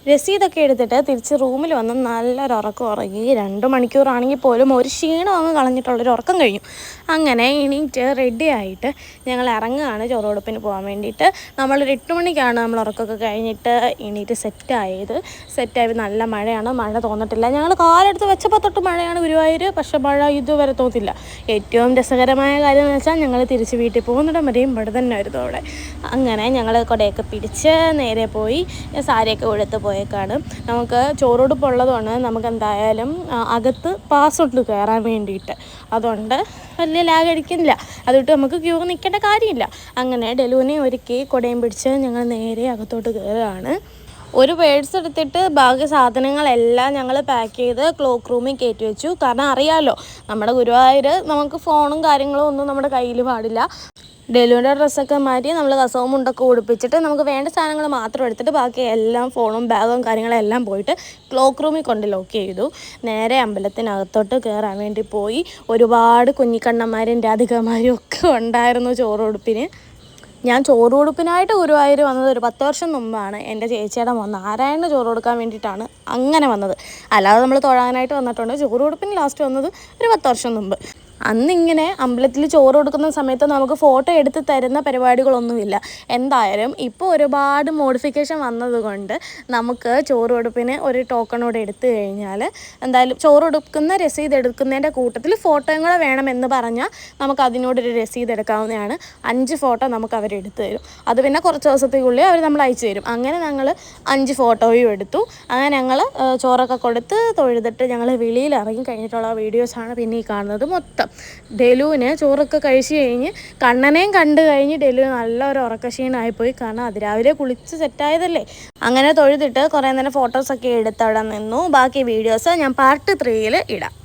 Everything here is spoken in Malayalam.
രസീതൊക്കെ എടുത്തിട്ട് തിരിച്ച് റൂമിൽ വന്ന് നല്ലൊരു ഉറക്കം ഉറങ്ങി. 2 മണിക്കൂറാണെങ്കിൽ പോലും ഒരു ക്ഷീണം അങ്ങ് കളഞ്ഞിട്ടുള്ളൊരു ഉറക്കം കഴിഞ്ഞു. അങ്ങനെ എണീറ്റ് റെഡി ആയിട്ട് ഞങ്ങൾ ഇറങ്ങുകയാണ് ചോറ് കൊടുപ്പിന് പോകാൻ വേണ്ടിയിട്ട്. നമ്മളൊരു 8 മണിക്കാണ് നമ്മൾ ഉറക്കമൊക്കെ കഴിഞ്ഞിട്ട് എണീറ്റ് സെറ്റായി. നല്ല മഴയാണ്, മഴ തോന്നിട്ടില്ല. ഞങ്ങൾ കാലെടുത്ത് വെച്ചപ്പോൾ തൊട്ട് മഴയാണ് ഗുരുവായൂർ, പക്ഷേ മഴ ഇതുവരെ തോന്നില്ല. ഏറ്റവും രസകരമായ കാര്യം എന്ന് വെച്ചാൽ ഞങ്ങൾ തിരിച്ച് വീട്ടിൽ പോകുന്നിടം വരെയും ഇവിടെ തന്നെ ആയിരുന്നു അവിടെ. അങ്ങനെ ഞങ്ങൾ കുടയൊക്കെ പിടിച്ച് നേരെ പോയി സാരിയൊക്കെ ഉടുത്ത് പോയേക്കാണ്. നമുക്ക് ചോറുടുപ്പുള്ളതുകൊണ്ട് നമുക്ക് എന്തായാലും അകത്ത് പാസ്സുണ്ട് കയറാൻ വേണ്ടിയിട്ട്. അതുകൊണ്ട് വലിയ ലാഗ് അടിക്കുന്നില്ല, അതുകൊണ്ട് നമുക്ക് ക്യൂ നിൽക്കേണ്ട കാര്യമില്ല. അങ്ങനെ ഡെലുവിനെ ഒരുക്കി കുടയും പിടിച്ച് ഞങ്ങൾ നേരെ അകത്തോട്ട് കയറുകയാണ്. ഒരു പേഴ്സ് എടുത്തിട്ട് ബാക്കി സാധനങ്ങളെല്ലാം ഞങ്ങൾ പാക്ക് ചെയ്ത് ക്ലോക്ക് റൂമിൽ കയറ്റി വെച്ചു. കാരണം അറിയാമല്ലോ, നമ്മുടെ ഗുരുവായൂർ നമുക്ക് ഫോണും കാര്യങ്ങളും ഒന്നും നമ്മുടെ കയ്യിൽ പാടില്ല. ഡെലുവിൻ്റെ ഡ്രസ്സൊക്കെ മാറ്റി നമ്മൾ കസവും മുണ്ടൊക്കെ ഉടുപ്പിച്ചിട്ട് നമുക്ക് വേണ്ട സാധനങ്ങൾ മാത്രം എടുത്തിട്ട് ബാക്കി എല്ലാം ഫോണും ബാഗും കാര്യങ്ങളെല്ലാം പോയിട്ട് ക്ലോക്ക് റൂമിൽ കൊണ്ട് ലോക്ക് ചെയ്തു. നേരെ അമ്പലത്തിനകത്തോട്ട് കയറാൻ വേണ്ടി പോയി. ഒരുപാട് കുഞ്ഞിക്കണ്ണന്മാരും രാധികമാരും ഒക്കെ ഉണ്ടായിരുന്നു ചോറുടുപ്പിന്. ഞാൻ ചോറ് കൊടുപ്പിനായിട്ട് ഗുരുവായൂർ വന്നത് ഒരു 10 വർഷം മുമ്പാണ്. എൻ്റെ ചേച്ചിയുടെ മോൻ നാരായണന് ചോറ് കൊടുക്കാൻ വേണ്ടിയിട്ടാണ് അങ്ങനെ വന്നത്. അല്ലാതെ നമ്മൾ തൊഴാനായിട്ട് വന്നിട്ടുണ്ട്. ചോറ് കൊടുപ്പിന് ലാസ്റ്റ് വന്നത് ഒരു 10 വർഷം മുമ്പ്. അന്നിങ്ങനെ അമ്പലത്തിൽ ചോറ് കൊടുക്കുന്ന സമയത്ത് നമുക്ക് ഫോട്ടോ എടുത്ത് തരുന്ന പരിപാടികളൊന്നുമില്ല. എന്തായാലും ഇപ്പോൾ ഒരുപാട് മോഡിഫിക്കേഷൻ വന്നതുകൊണ്ട് നമുക്ക് ചോറ് കൊടുപ്പിന് ഒരു ടോക്കണോടെ എടുത്തു കഴിഞ്ഞാൽ എന്തായാലും ചോറ് കൊടുക്കുന്ന രസീത് എടുക്കുന്നതിൻ്റെ കൂട്ടത്തിൽ ഫോട്ടോയും കൂടെ വേണമെന്ന് പറഞ്ഞാൽ നമുക്ക് അതിനോടൊരു രസീത് എടുക്കാവുന്നതാണ്. 5 ഫോട്ടോ നമുക്ക് അവരെടുത്ത് തരും. അത് പിന്നെ കുറച്ച് ദിവസത്തേക്കുള്ളിൽ അവർ നമ്മൾ അയച്ചു തരും. അങ്ങനെ ഞങ്ങൾ 5 ഫോട്ടോയും എടുത്തു. അങ്ങനെ ഞങ്ങൾ ചോറൊക്കെ കൊടുത്ത് തൊഴുതിട്ട് ഞങ്ങൾ വെളിയിൽ ഇറങ്ങി കഴിഞ്ഞിട്ടുള്ള വീഡിയോസാണ് പിന്നെ ഈ കാണുന്നത് മൊത്തം. ഡെലുവിന് ചോറൊക്കെ കഴിച്ച് കഴിഞ്ഞ് കണ്ണനെയും കണ്ടു കഴിഞ്ഞ് ഡെലു നല്ലൊരു ഉറക്കക്ഷീണമായിപ്പോയി. കാരണം അതിരാവിലെ കുളിച്ച് സെറ്റായതല്ലേ. അങ്ങനെ തൊഴുതിട്ട് കുറേ നേരം ഫോട്ടോസൊക്കെ എടുത്ത് അവിടെ നിന്നു. ബാക്കി വീഡിയോസ് ഞാൻ പാർട്ട് 3 ഇടാം.